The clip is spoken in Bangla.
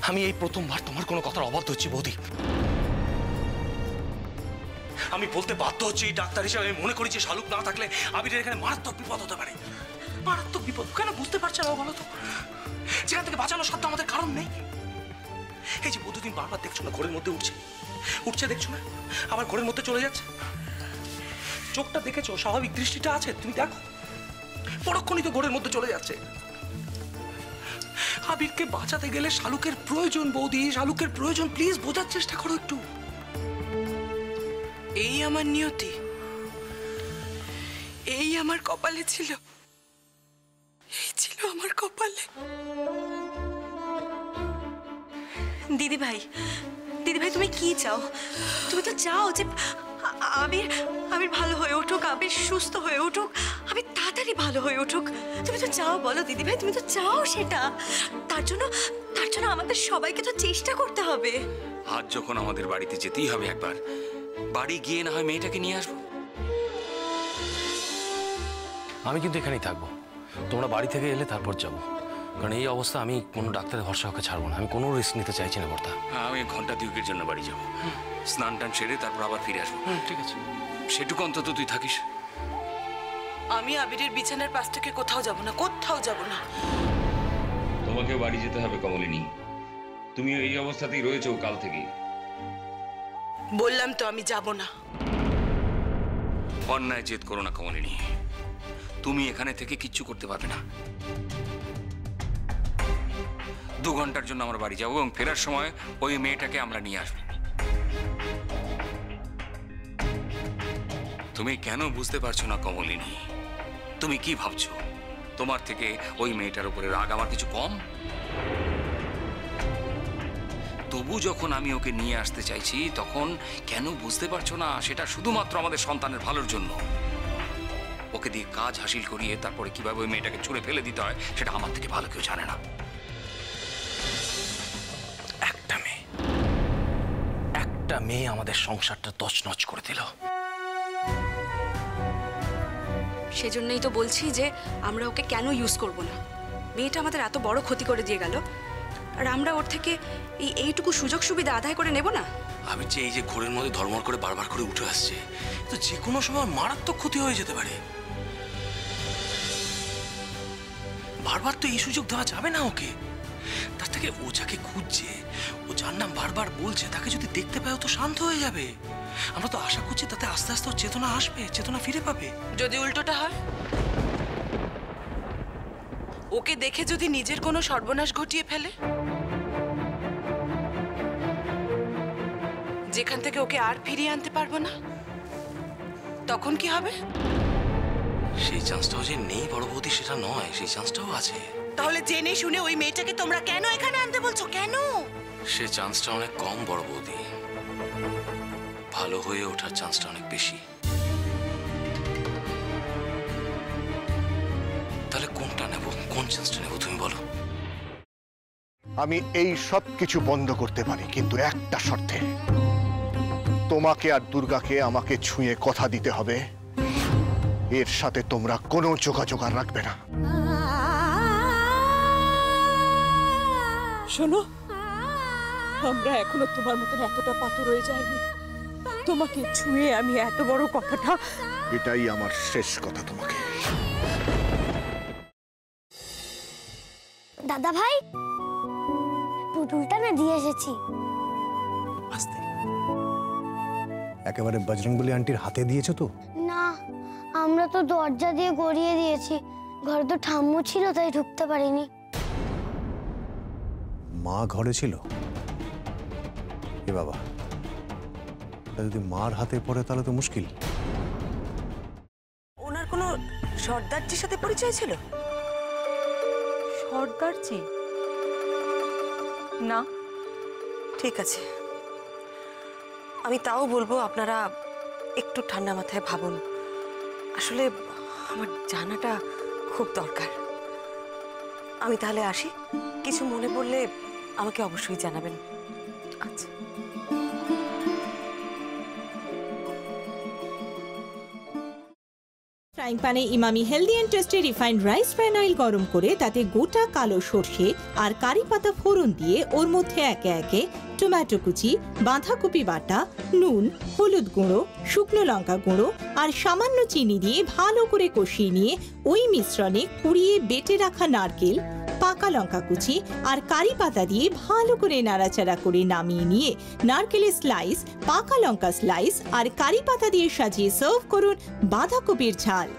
আমি এই প্রথমবার তোমার কোনো কথার অবাধ্য হচ্ছি বৌদি। আমি বলতে বাধ্য হচ্ছি, এই ডাক্তার হিসেবে আমি মনে করি যে শালুক না থাকলে আবিরের এখানে মারাত্মক বিপদ হতে পারে। মারাত্মক বিপদ কেন বুঝতে পারছে না বলো তো? যেখান থেকে বাঁচানোর সাধ্য আমাদের কারণ নেই। এই যে বৌদিন বারবার দেখছো না ঘরের মধ্যে উঠছে দেখছো না, আবার ঘরের মধ্যে চলে যাচ্ছে। চোখটা দেখেছো, স্বাভাবিক দৃষ্টিটা আছে, তুমি দেখো পরক্ষণই তো ঘরের মধ্যে চলে যাচ্ছে। আবিরকে বাঁচাতে গেলে শালুকের প্রয়োজন বৌদি, শালুকের প্রয়োজন। প্লিজ বোঝার চেষ্টা করো একটু। এই আমার নিয়তি, এই আমার কপালে ছিল, এই ছিল আমার কপালে। দিদি ভাই তুমি কি চাও? তুমি তো চাও যে আবির ভালো হয়ে উঠুক, আবির সুস্থ হয়ে উঠুক, আবির তাড়াতাড়ি ভালো হয়ে উঠুক। তুমি তো চাও, বলো দিদি ভাই, তুমি তো চাও সেটা। তার জন্য আমাদের সবাইকে তো চেষ্টা করতে হবে। আজ যখন আমাদের বাড়িতে যেতেই হবে, একবার বাড়ি গিয়ে না হয় মেয়েটাকে নিয়ে আসবো। আমি কিন্তু এখানেই থাকবো, তোমরা বাড়ি থেকে এলে তারপর যাবো। কারণ এই অবস্থা আমি কোনো ডাক্তারের ভরসা ওকে ছাড়বো না। আমি কোনো রিস্ক নিতে চাইছি না বর্তা। হ্যাঁ, আমি ঘন্টা দুয়েকের জন্য বাড়ি যাবো, স্নান টান সেরে তারপর আবার ফিরে আসবো। ঠিক আছে, সেটুকু অন্তত তুই থাকিস। আমি আবিরের বিছানার পাশ থেকে কোথাও যাব না, কোথাও যাব না। তোমাকে বাড়ি যেতে হবে কমলিনী, তুমি এই অবস্থাতেই রয়েছো কাল থেকে। বললাম তো আমি যাব না। অন্যায় জেদ করো না কমলিনী, তুমি এখানে থেকে কিচ্ছু করতে পারবে না। 2 ঘন্টার জন্য আমরা বাড়ি যাবো এবং ফেরার সময় ওই মেয়েটাকে আমরা নিয়ে আসবো। তুমি কেন বুঝতে পারছো না কমলিনী? তুমি কি ভাবছো তোমার থেকে ওই মেয়েটার উপরে রাগ আমার কিছু কম? তবু যখন আমি ওকে নিয়ে আসতে চাইছি তখন কেন বুঝতে পারছো না সেটা শুধুমাত্র আমাদের সন্তানের ভালোর জন্য। ওকে দিয়ে কাজ হাসিল করিয়ে তারপরে কিভাবে ওই মেয়েটাকে ছুঁড়ে ফেলে দিতে হয় সেটা আমার থেকে ভালো কেউ জানে না। একটা মেয়ে আমাদের সংসারটা তছনছ করে দিল। সেজন্যই তো বলছি যে আমরা ওকে কেন ইউজ করব না। মেয়েটা আমাদের এত বড় ক্ষতি করে দিয়ে গেল, আর আমরা ওর থেকে এইটুকু সুযোগ সুবিধা আদায় করে নেব না। আমি যে এই যে ঘোরের মধ্যে ধর্মর করে বারবার করে উঠে আসছে, তো যে কোনো সময় মারাত্মক ক্ষতি হয়ে যেতে পারে। বারবার তো এই সুযোগ দেওয়া যাবে না ওকে। তার থেকে ও যাকে খুঁজছে, ও যার নাম বারবার বলছে, তাকে যদি দেখতে পায় তো শান্ত হয়ে যাবে। আমরা তো আশা করছি তাতে আস্তে আস্তে ওর চেতনা আসবে, চেতনা ফিরে পাবে। যদি উল্টোটা হয়, ওকে দেখে যদি নিজের কোনো সর্বনাশ ঘটিয়ে ফেলে, যেখান থেকে ওকে আর ফিরিয়ে আনতে পারবো না, তখন কি হবে? সেই চান্সটাও যে নেই বড় বৌদি সেটা নয়, সেই চান্সটাও আছে। তাহলে জেনে শুনে ওই মেয়েটাকে তোমরা কেন এখানে আনতে বলছো? কেন? সে চান্সটা অনেক কম বড় বৌদি, ভালো হয়ে ওঠার চান্সটা অনেক বেশি। তাহলে কোনটা নেব, কোন চান্সটা নেব তুমি বলো? আমি এই সব কিছু বন্ধ করতে পারি, কিন্তু একটা শর্তে। তোমাকে আর দুর্গাকে আমাকে ছুঁয়ে কথা দিতে হবে এর সাথে তোমরা কোনো যোগাযোগ আর রাখবে না। শোনো, আমরা এখনো তোমার মতন এতটা পাথর হয়ে যায়নি। তোমাকে ছুঁয়ে আমি এত বড় কথাটা, এটাই আমার শেষ কথা তোমাকে। দাদা ভাই, পুতুলটা না দিয়ে এসেছি। আস্তে। একেবারে বজরংবলী আন্টির হাতে দিয়েছো তো? না, আমরা তো দরজা দিয়ে গড়িয়ে দিয়েছি। ঘরে তো ঠাম্মু ছিল, তাই ঢুকতে পারিনি। মা ঘরে ছিল? এ বাবা, যদি মার হাতে পড়ে তাহলে তো মুশকিল। ওনার কোনো সর্দারজির সাথে পরিচয় ছিল? সর্দারজি? না, ঠিক আছে। আমি তাও বলবো আপনারা একটু ঠান্ডা মাথায় ভাবুন। আসলে আমার জানাটা খুব দরকার। আমি তাহলে আসি, কিছু মনে পড়লে আমাকে অবশ্যই জানাবেন। আচ্ছা। ফ্রাইং প্যানে Emami healthy and tasty refined rice bran oil গরম করে তাতে গোটা কালো সর্ষে আর কারি পাতা ফোড়ন দিয়ে ওর মধ্যে একে একে টমেটো কুচি, বাঁধাকপি বাটা, নুন, হলুদ গুঁড়ো, শুকনো লঙ্কা গুঁড়ো আর সামান্য চিনি দিয়ে ভালো করে কষিয়ে নিয়ে ওই মিশ্রণে কুড়িয়ে বেটে রাখা নারকেল, পাকা লঙ্কা কুচি আর কারি পাতা দিয়ে ভালো করে নাড়াচাড়া করে নামিয়ে নিয়ে নারকেলের স্লাইস, পাকা লঙ্কা স্লাইস আর কারি পাতা দিয়ে সাজিয়ে সার্ভ করুন বাঁধাকপির ঝাল।